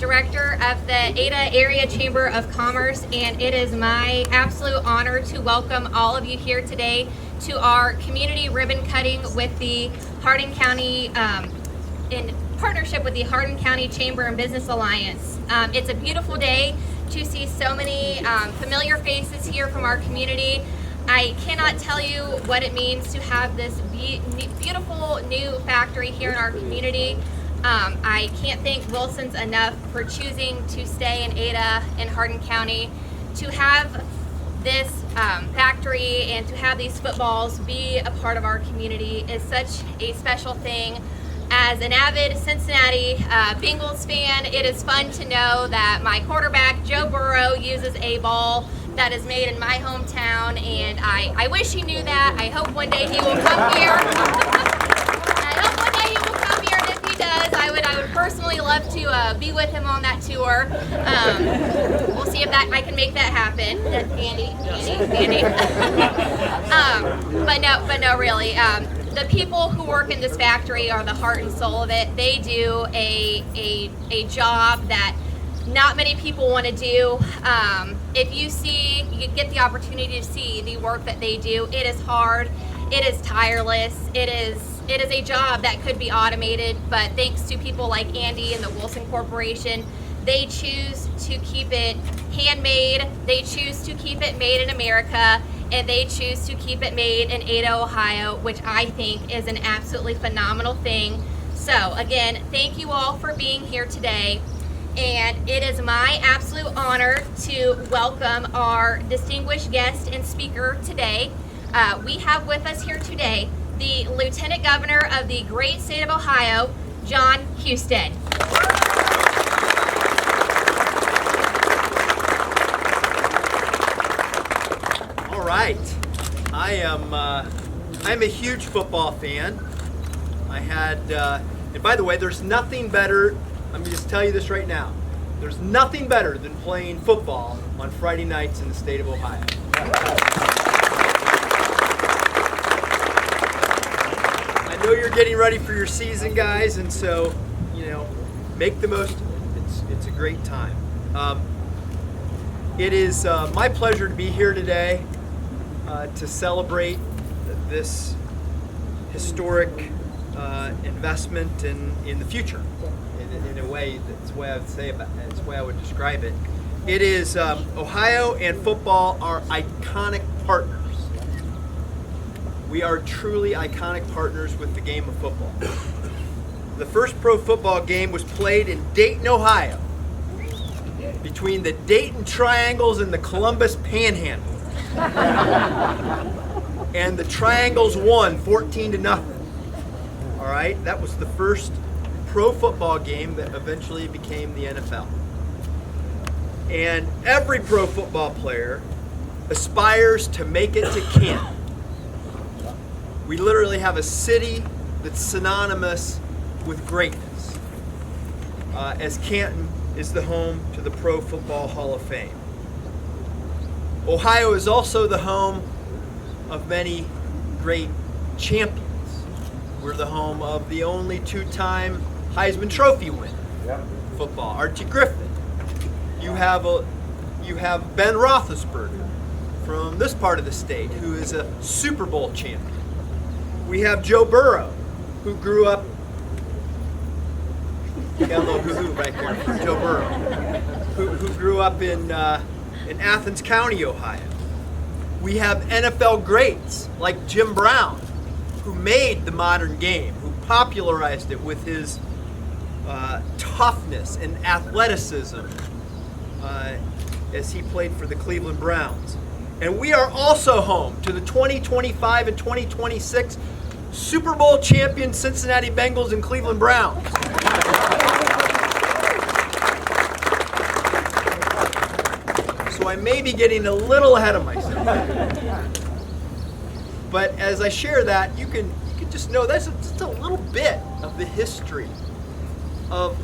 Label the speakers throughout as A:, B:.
A: director of the Ada Area Chamber of Commerce, and it is my absolute honor to welcome all of you here today to our community ribbon cutting with the Hardin County, in partnership with the Hardin County Chamber and Business Alliance. It's a beautiful day to see so many familiar faces here from our community. I cannot tell you what it means to have this beautiful new factory here in our community. I can't thank Wilson's enough for choosing to stay in Ada and Hardin County. To have this factory and to have these footballs be a part of our community is such a special thing. As an avid Cincinnati Bengals fan, it is fun to know that my quarterback, Joe Burrow, uses a ball that is made in my hometown, and I wish he knew that. I hope one day he will come here. I hope one day he will come here, and if he does, I would personally love to be with him on that tour. We'll see if I can make that happen. Andy. But no, really. The people who work in this factory are the heart and soul of it. They do a job that not many people want to do. If you get the opportunity to see the work that they do, it is hard, it is tireless, it is a job that could be automated, but thanks to people like Andy and the Wilson Corporation, they choose to keep it handmade, they choose to keep it made in America, and they choose to keep it made in Ada, Ohio, which I think is an absolutely phenomenal thing. So again, thank you all for being here today. And it is my absolute honor to welcome our distinguished guest and speaker today. We have with us here today the Lieutenant Governor of the great state of Ohio, Jon Husted.
B: All right, I'm a huge football fan. And by the way, there's nothing better. I'm going to just tell you this right now. There's nothing better than playing football on Friday nights in the state of Ohio. I know you're getting ready for your season, guys, and so, make the most. It's a great time. It is my pleasure to be here today to celebrate this historic investment in the future. In a way, that's the way I would say about it. That's the way I would describe it. It is Ohio and football are iconic partners. We are truly iconic partners with the game of football. The first pro football game was played in Dayton, Ohio, between the Dayton Triangles and the Columbus Panhandle. And the Triangles won 14-0. All right, that was the first pro football game that eventually became the NFL. And every pro football player aspires to make it to Canton. We literally have a city that's synonymous with greatness, as Canton is the home to the Pro Football Hall of Fame. Ohio is also the home of many great champions. We're the home of the only two-time Heisman Trophy winner, football, Archie Griffin. You have Ben Roethlisberger from this part of the state, who is a Super Bowl champion. We have Joe Burrow, who grew up. You got a little hoo-hoo right there for Joe Burrow, who grew up in Athens County, Ohio. We have NFL greats like Jim Brown, who made the modern game, who popularized it with his toughness and athleticism as he played for the Cleveland Browns. And we are also home to the 2025 and 2026 Super Bowl champion Cincinnati Bengals and Cleveland Browns. So I may be getting a little ahead of myself. But as I share that, you can just know that's just a little bit of the history of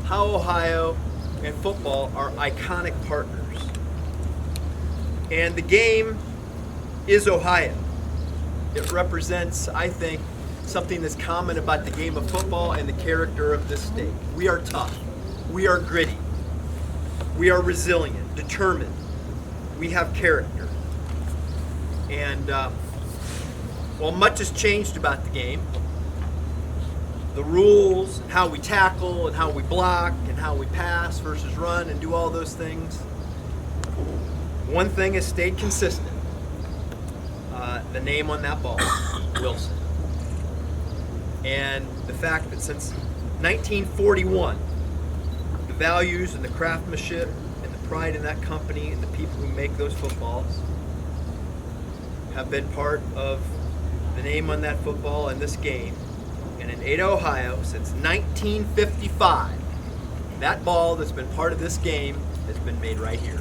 B: how Ohio and football are iconic partners. And the game is Ohio. It represents, I think, something that's common about the game of football and the character of this state. We are tough. We are gritty. We are resilient, determined. We have character. And while much has changed about the game, the rules, and how we tackle, and how we block, and how we pass versus run, and do all those things, one thing has stayed consistent. The name on that ball, Wilson. And the fact that since 1941, the values and the craftsmanship and the pride in that company and the people who make those footballs have been part of the name on that football and this game. And in Ada, Ohio, since 1955, that ball that's been part of this game has been made right here.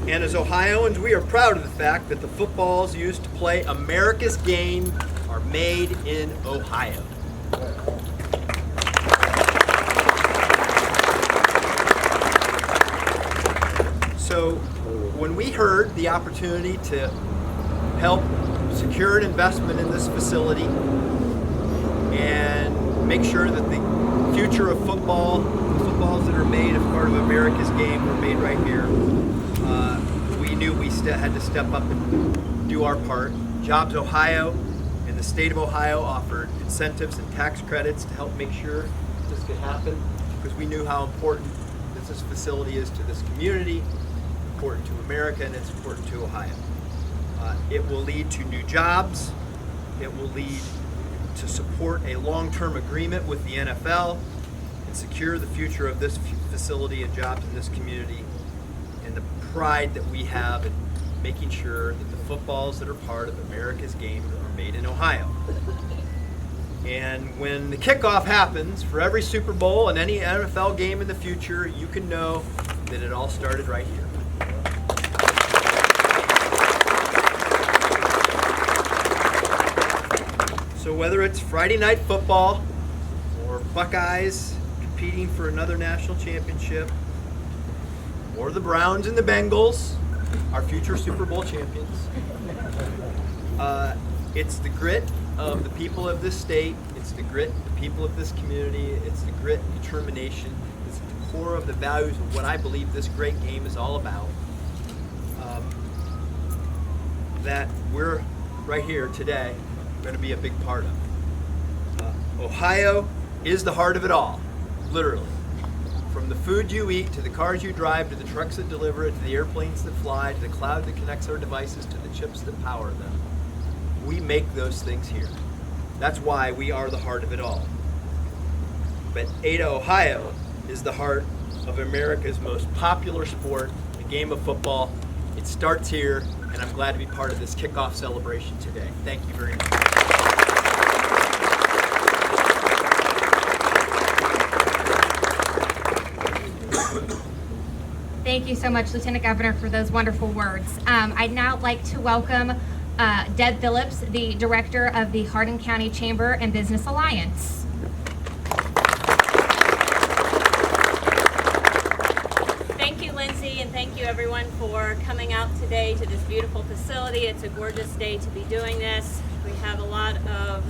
B: And as Ohioans, we are proud of the fact that the footballs used to play America's game are made in Ohio. So when we heard the opportunity to help secure an investment in this facility and make sure that the future of football, the footballs that are made as part of America's game were made right here, we knew we had to step up and do our part. Jobs Ohio and the state of Ohio offered incentives and tax credits to help make sure this could happen, because we knew how important this facility is to this community, important to America, and it's important to Ohio. It will lead to new jobs. It will lead to support a long-term agreement with the NFL and secure the future of this facility and jobs in this community, and the pride that we have in making sure that the footballs that are part of America's game are made in Ohio. And when the kickoff happens for every Super Bowl and any NFL game in the future, you can know that it all started right here. So whether it's Friday night football or Buckeyes competing for another national championship, or the Browns and the Bengals, our future Super Bowl champions, it's the grit of the people of this state, it's the grit of the people of this community, it's the grit and determination, it's the core of the values of what I believe this great game is all about, that we're right here today going to be a big part of. Ohio is the heart of it all, literally. From the food you eat, to the cars you drive, to the trucks that deliver it, to the airplanes that fly, to the cloud that connects our devices, to the chips that power them. We make those things here. That's why we are the heart of it all. But Ada, Ohio is the heart of America's most popular sport, the game of football. It starts here, and I'm glad to be part of this kickoff celebration today. Thank you very much.
A: Thank you so much, Lieutenant Governor, for those wonderful words. I'd now like to welcome Deb Phillips, the Director of the Hardin County Chamber and Business Alliance.
C: Thank you, Lindsay, and thank you everyone for coming out today to this beautiful facility. It's a gorgeous day to be doing this. We have a lot of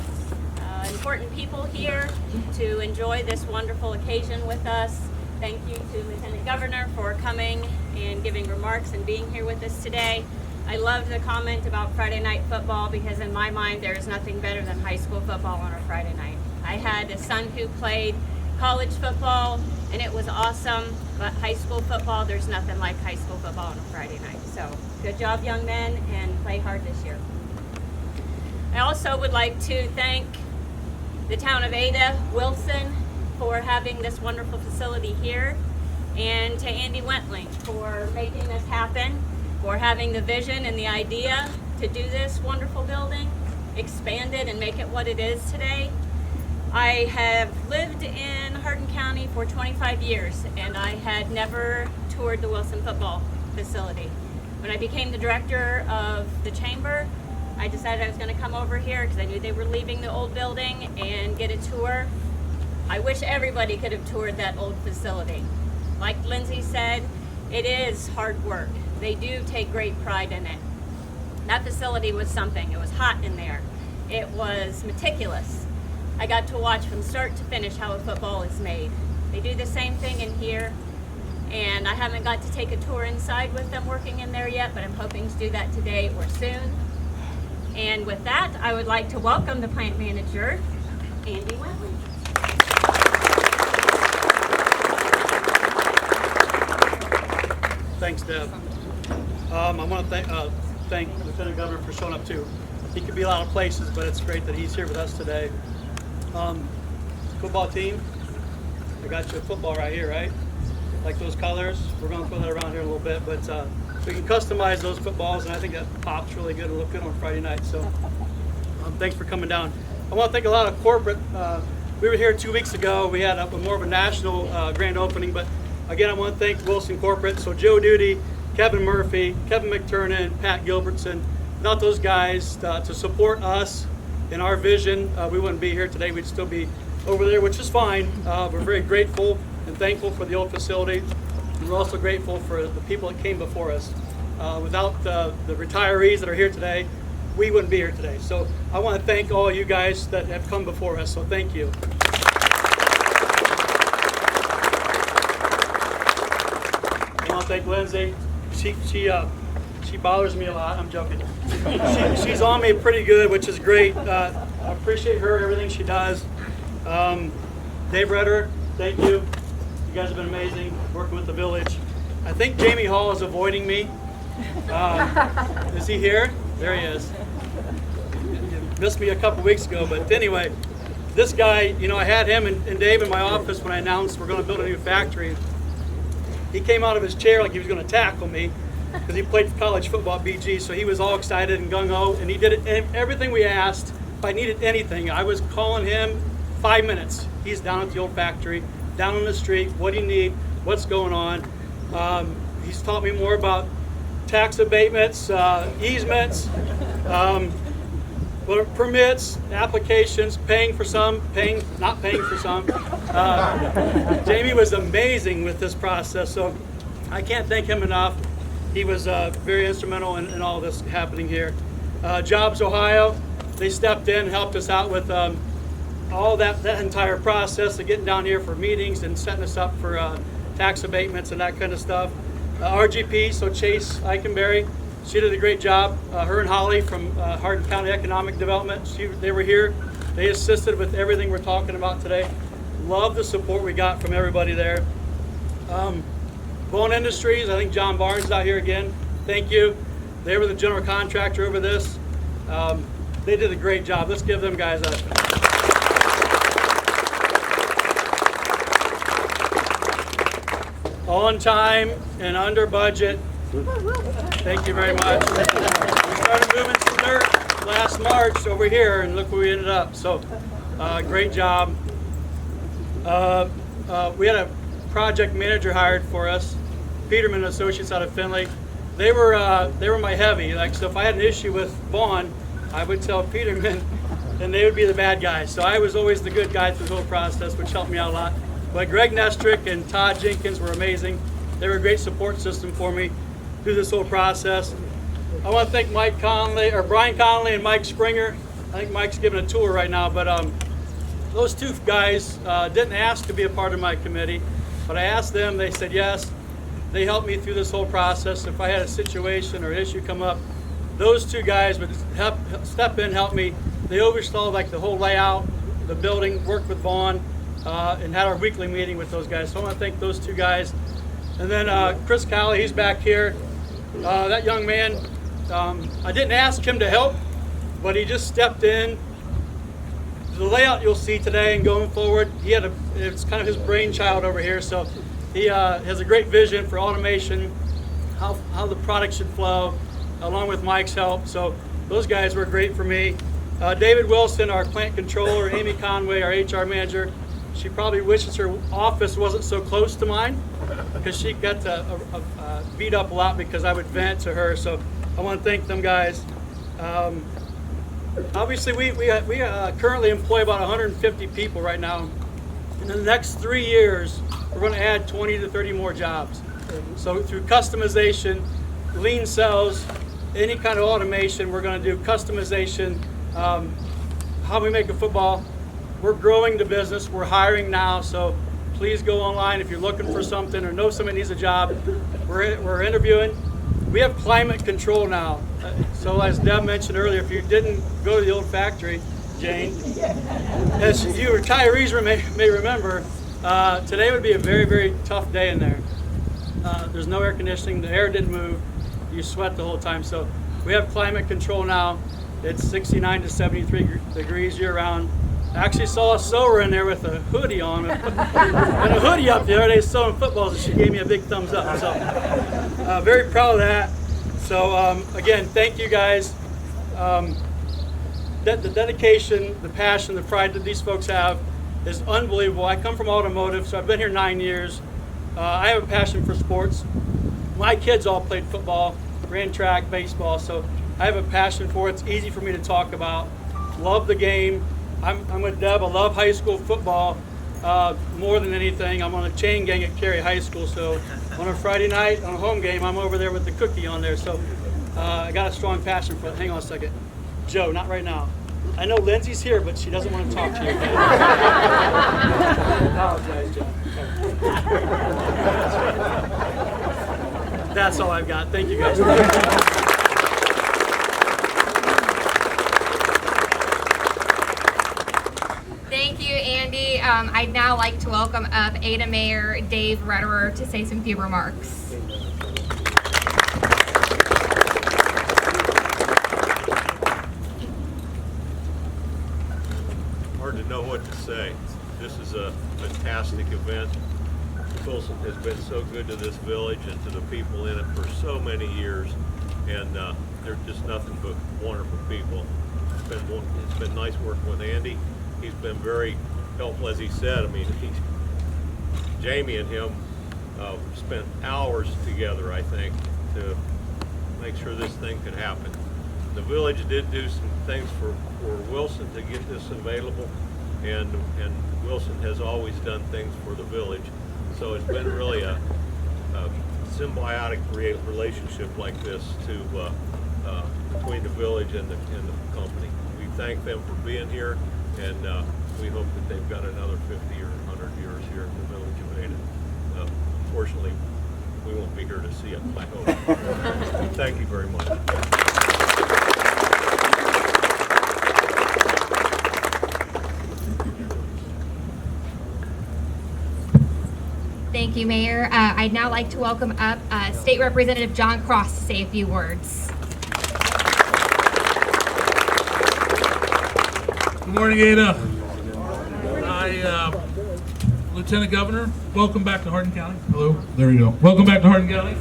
C: important people here to enjoy this wonderful occasion with us. Thank you to Lieutenant Governor for coming and giving remarks and being here with us today. I loved the comment about Friday night football, because in my mind there is nothing better than high school football on a Friday night. I had a son who played college football and it was awesome, but high school football, there's nothing like high school football on a Friday night. So good job, young men, and play hard this year. I also would like to thank the town of Ada, Wilson, for having this wonderful facility here, and to Andy Wentling for making this happen, for having the vision and the idea to do this wonderful building, expand it and make it what it is today. I have lived in Hardin County for 25 years, and I had never toured the Wilson football facility. When I became the director of the chamber, I decided I was going to come over here because I knew they were leaving the old building and get a tour. I wish everybody could have toured that old facility. Like Lindsay said, it is hard work. They do take great pride in it. That facility was something. It was hot in there. It was meticulous. I got to watch from start to finish how a football is made. They do the same thing in here, and I haven't got to take a tour inside with them working in there yet, but I'm hoping to do that today or soon. And with that, I would like to welcome the plant manager, Andy Wentling.
D: Thanks, Deb. I want to thank Lieutenant Governor for showing up too. He could be a lot of places, but it's great that he's here with us today. Football team, I got you a football right here, right? Like those colors. We're going to throw that around here a little bit, but we can customize those footballs, and I think that pops really good and look good on Friday night. So thanks for coming down. I want to thank a lot of corporate. We were here 2 weeks ago. We had more of a national grand opening, but again, I want to thank Wilson Corporate. So Joe Duty, Kevin Murphy, Kevin McTurnan, Pat Gilbertson. Without those guys to support us in our vision, we wouldn't be here today. We'd still be over there, which is fine. We're very grateful and thankful for the old facility. And we're also grateful for the people that came before us. Without the retirees that are here today, we wouldn't be here today. So I want to thank all you guys that have come before us. So thank you. I want to thank Lindsay. She bothers me a lot. I'm joking. She's on me pretty good, which is great. I appreciate her, everything she does. Dave Retterer, thank you. You guys have been amazing working with the village. I think Jamie Hall is avoiding me. Is he here? There he is. You missed me a couple weeks ago, but anyway, this guy, I had him and Dave in my office when I announced we're going to build a new factory. He came out of his chair like he was going to tackle me because he played college football at BG, so he was all excited and gung-ho, and he did it. And everything we asked, if I needed anything, I was calling him 5 minutes. He's down at the old factory, down on the street. What do you need? What's going on? He's taught me more about tax abatements, easements, permits, applications, paying for some, not paying for some. Jamie was amazing with this process, so I can't thank him enough. He was very instrumental in all this happening here. Jobs Ohio, they stepped in and helped us out with all that entire process of getting down here for meetings and setting us up for tax abatements and that kind of stuff. RGP, so Chase Eikenberry, she did a great job. Her and Holly from Hardin County Economic Development, they were here. They assisted with everything we're talking about today. Love the support we got from everybody there. Bone Industries, I think John Barnes is out here again. Thank you. They were the general contractor over this. They did a great job. Let's give them guys a... On time and under budget. Thank you very much. We started moving some dirt last March over here, and look where we ended up. So, great job. We had a project manager hired for us, Peterman Associates out of Findlay. They were my heavy. So if I had an issue with Vaughn, I would tell Peterman, and they would be the bad guys. So I was always the good guy through the whole process, which helped me out a lot. But Greg Nestrick and Todd Jenkins were amazing. They were a great support system for me through this whole process. I want to thank Brian Conley and Mike Springer. I think Mike's giving a tour right now, but those two guys didn't ask to be a part of my committee, but I asked them, they said yes. They helped me through this whole process. If I had a situation or issue come up, those two guys would step in, help me. They oversaw the whole layout, the building, worked with Vaughn, and had our weekly meeting with those guys. So I want to thank those two guys. And then Chris Cowley, he's back here. That young man, I didn't ask him to help, but he just stepped in. The layout you'll see today and going forward, it's kind of his brainchild over here. So he has a great vision for automation, how the product should flow, along with Mike's help. So those guys were great for me. David Wilson, our plant controller, Amy Conway, our HR manager. She probably wishes her office wasn't so close to mine because she got beat up a lot because I would vent to her. So I want to thank them guys. Obviously, we currently employ about 150 people right now. In the next 3 years, we're going to add 20 to 30 more jobs. So through customization, lean cells, any kind of automation. We're going to do customization, how we make a football. We're growing the business. We're hiring now, so please go online if you're looking for something or know somebody needs a job. We're interviewing. We have climate control now. So as Deb mentioned earlier, if you didn't go to the old factory, Jane, as you retirees may remember, today would be a very, very tough day in there. There's no air conditioning. The air didn't move. You sweat the whole time. So we have climate control now. It's 69 to 73 degrees year round. I actually saw a sewer in there with a hoodie on and a hoodie up the other day sewing footballs, and she gave me a big thumbs up. So very proud of that. So again, thank you guys. The dedication, the passion, the pride that these folks have is unbelievable. I come from automotive, so I've been here 9 years. I have a passion for sports. My kids all played football, ran track, baseball, so I have a passion for it. It's easy for me to talk about. Love the game. I'm with Deb. I love high school football more than anything. I'm on a chain gang at Cary High School, so on a Friday night, on a home game, I'm over there with the cookie on there. So I got a strong passion for it. Hang on a second. Joe, not right now. I know Lindsay's here, but she doesn't want to talk to you. I apologize, Joe. That's all I've got. Thank you guys.
A: Thank you, Andy. I'd now like to welcome up Ada Mayor Dave Retterer to say some few remarks.
E: Hard to know what to say. This is a fantastic event. Wilson has been so good to this village and to the people in it for so many years, and they're just nothing but wonderful people. It's been nice working with Andy. He's been very helpful, as he said. I mean, Jamie and him spent hours together, I think, to make sure this thing could happen. The village did do some things for Wilson to get this available, and Wilson has always done things for the village. So it's been really a symbiotic relationship like this between the village and the company. We thank them for being here, and we hope that they've got another 50 or 100 years here in the village of Ada. Fortunately, we won't be here to see it, I hope. Thank you very much.
A: Thank you, Mayor. I'd now like to welcome up State Representative Jon Cross to say a few words.
F: Good morning, Ada. Lieutenant Governor, welcome back to Hardin County. Hello, there you go. Welcome back to Hardin County.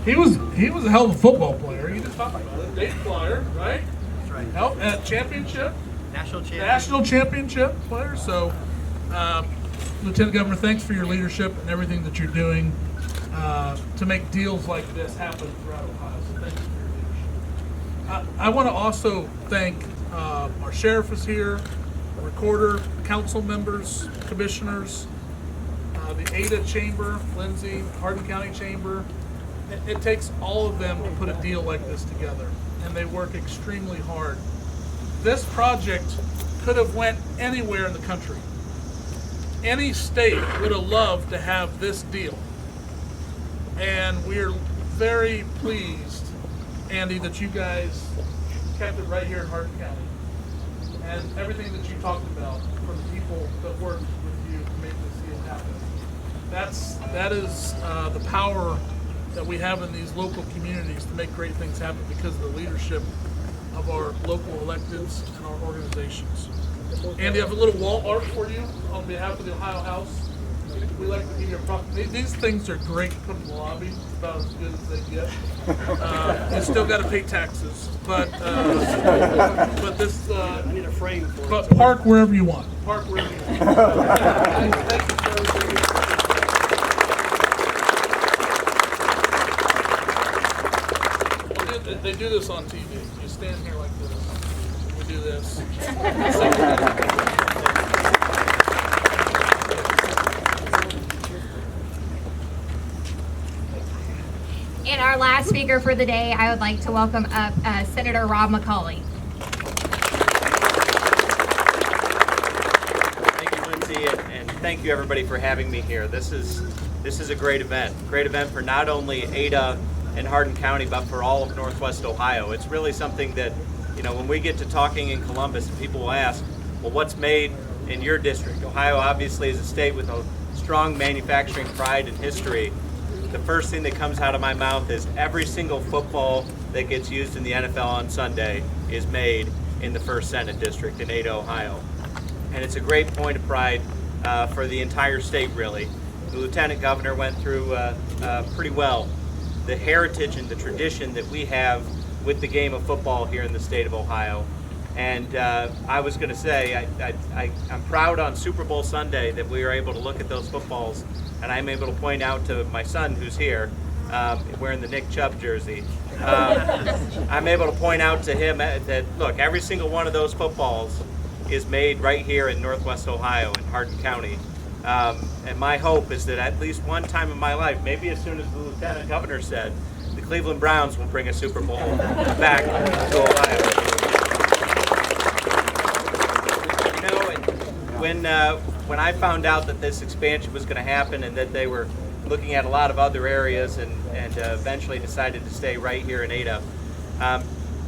F: He was a hell of a football player. You just talked about it. State flyer, right?
B: That's right.
F: Help at championship.
B: National
F: championship player. So, Lieutenant Governor, thanks for your leadership and everything that you're doing to make deals like this happen throughout Ohio. So thank you for your leadership. I want to also thank our sheriff is here, recorder, council members, commissioners, the Ada Chamber, Lindsay, Hardin County Chamber. It takes all of them to put a deal like this together, and they work extremely hard. This project could have went anywhere in the country. Any state would have loved to have this deal. And we're very pleased, Andy, that you guys kept it right here in Hardin County. And everything that you talked about from the people that worked with you to make this deal happen. That is the power that we have in these local communities to make great things happen because of the leadership of our local electeds and our organizations. Andy, I have a little wall art for you on behalf of the Ohio House. We like to give you a prop. These things are great to put in the lobby. It's about as good as they get. You still got to pay taxes, but this.
D: I need a frame for it.
F: But park wherever you want. Park wherever you want. Thank you for everything. They do this on TV. You stand here like this. We do this.
A: And our last speaker for the day, I would like to welcome up Senator Rob McColley.
G: Thank you, Lindsay, and thank you everybody for having me here. This is a great event for not only Ada and Hardin County, but for all of Northwest Ohio. It's really something that, you know, when we get to talking in Columbus, and people will ask, well, what's made in your district? Ohio obviously is a state with a strong manufacturing pride and history. The first thing that comes out of my mouth is every single football that gets used in the NFL on Sunday is made in the 1st Senate District in Ada, Ohio. And it's a great point of pride for the entire state, really. The Lieutenant Governor went through pretty well the heritage and the tradition that we have with the game of football here in the state of Ohio. And I was going to say, I'm proud on Super Bowl Sunday that we were able to look at those footballs, and I'm able to point out to my son who's here, wearing the Nick Chubb jersey. I'm able to point out to him that, look, every single one of those footballs is made right here in Northwest Ohio in Hardin County. And my hope is that at least one time in my life, maybe as soon as the Lieutenant Governor said, the Cleveland Browns will bring a Super Bowl back to Ohio. You know, when I found out that this expansion was going to happen and that they were looking at a lot of other areas and eventually decided to stay right here in Ada,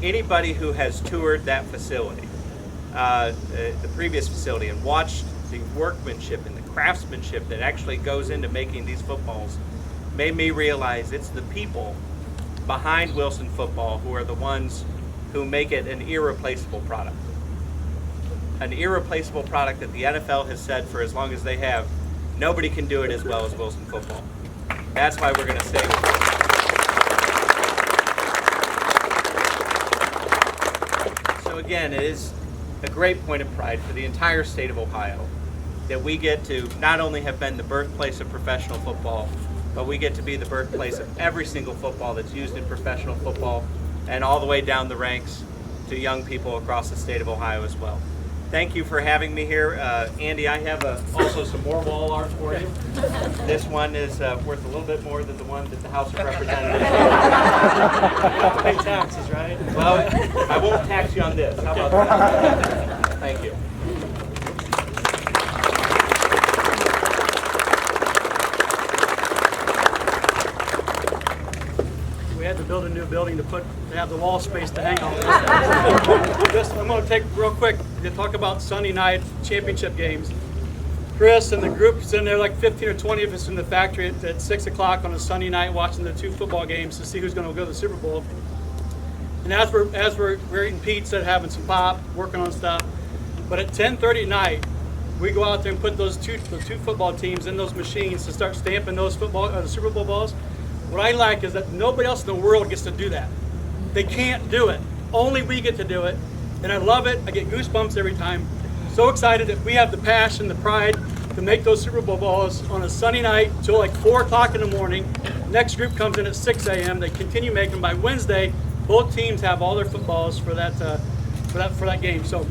G: anybody who has toured that facility, the previous facility, and watched the workmanship and the craftsmanship that actually goes into making these footballs made me realize it's the people behind Wilson football who are the ones who make it an irreplaceable product. An irreplaceable product that the NFL has said for as long as they have, nobody can do it as well as Wilson football. That's why we're going to stay with it. So again, it is a great point of pride for the entire state of Ohio that we get to not only have been the birthplace of professional football, but we get to be the birthplace of every single football that's used in professional football and all the way down the ranks to young people across the state of Ohio as well. Thank you for having me here. Andy, I have also some more wall art for you. This one is worth a little bit more than the one that the House of Representatives
D: Pay taxes, right?
G: Well, I won't tax you on this. How about that? Thank you.
D: We had to build a new building to have the wall space to hang on. I'm going to take real quick to talk about Sunday night championship games. Chris and the group's in there, like 15 or 20 of us in the factory at 6 o'clock on a Sunday night watching the 2 football games to see who's going to go to the Super Bowl. And as we're eating pizza, having some pop, working on stuff. But at 10:30 at night, we go out there and put the two football teams in those machines to start stamping those the Super Bowl balls. What I like is that nobody else in the world gets to do that. They can't do it. Only we get to do it. And I love it. I get goosebumps every time. So excited that we have the passion, the pride to make those Super Bowl balls on a Sunday night till like 4 o'clock in the morning. Next group comes in at 6 a.m. They continue making them. By Wednesday, both teams have all their footballs for that game. So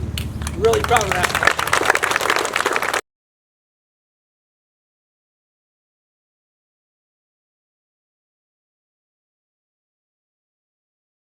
D: really proud of that.